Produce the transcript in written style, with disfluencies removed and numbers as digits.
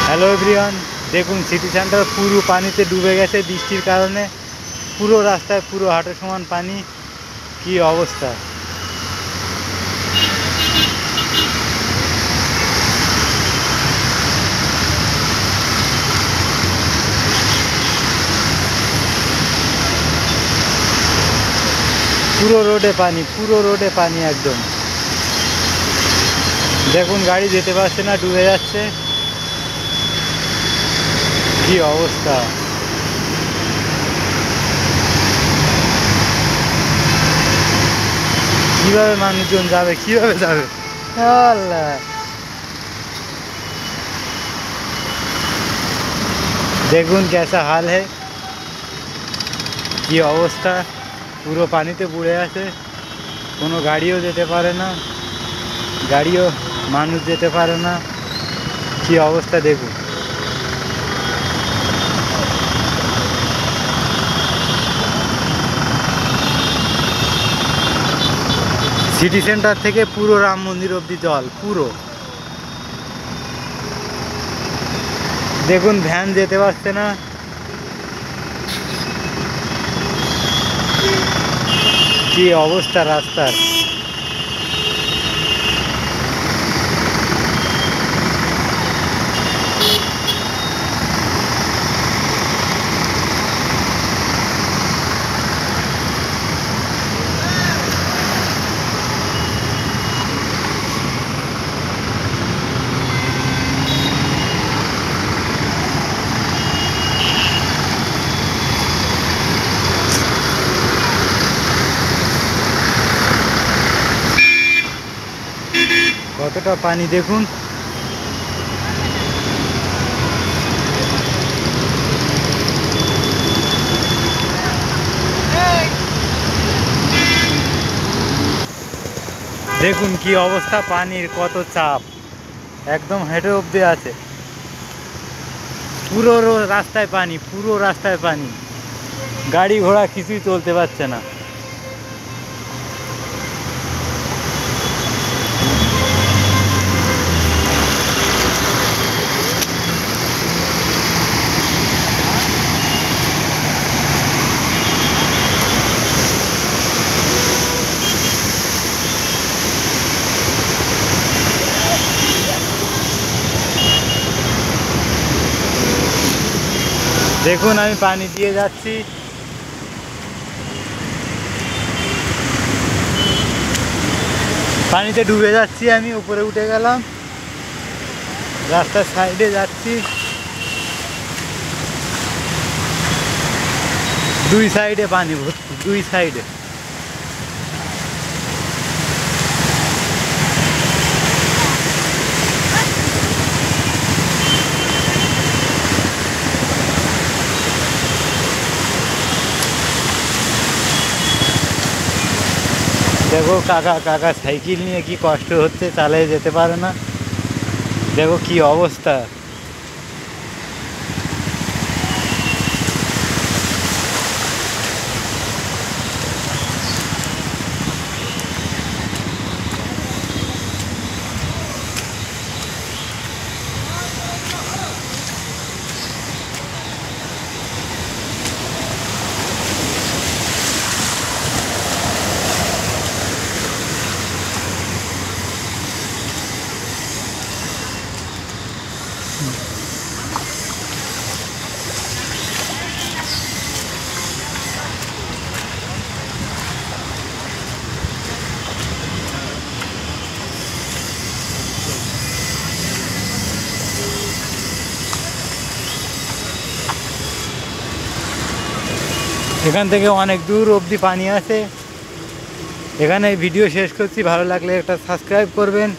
Hello everyone, দেখুন city centre পুরো পানিতে ডুবে গেছে বৃষ্টির কারণে। পুরো রাস্তায় পুরো হাঁটু সমান পানি। কি অবস্থা! পুরো রোডে পানি, পুরো রোডে পানি একদম। দেখুন গাড়ি যেতে পারছে না, ডুবে যাচ্ছে। কি অবস্থা! কিভাবে মানুষজন যাবে, কিভাবে যাবে? আল্লাহ! দেখুন कैसा हाल है। কি অবস্থা! পুরো পানিতে বুড়ে আছে। কোনো গাড়িও যেতে পারে না, গাড়িও মানুষ যেতে পারে না। কি অবস্থা দেখুন। সিটি সেন্টার থেকে পুরো রাম মন্দির অবধি জল পুরো। দেখুন ভ্যান যেতে পারছে না। কি অবস্থা রাস্তার! কতটা পানি দেখুন। দেখুন কি অবস্থা, পানির কত চাপ, একদম হেঁটে অবধি আছে। পুরো রাস্তায় পানি, পুরো রাস্তায় পানি। গাড়ি ঘোড়া কিছুই চলতে পারছে না। দেখুন আমি পানি দিয়ে যাচ্ছি। পানিতে ডুবে যাচ্ছি, আমি উপরে উঠে গেলাম, রাস্তার সাইডে যাচ্ছি। দুই সাইডে পানি ভর্তি, দুই সাইডে। দেখো কাকা সাইকেল নিয়ে কি কষ্ট হচ্ছে, চালিয়ে যেতে পারে না। দেখো কি অবস্থা। এখান থেকে অনেক দূর অবধি পানি আছে। এখানে ভিডিও শেষ করছি। ভালো লাগলে একটা সাবস্ক্রাইব করবেন।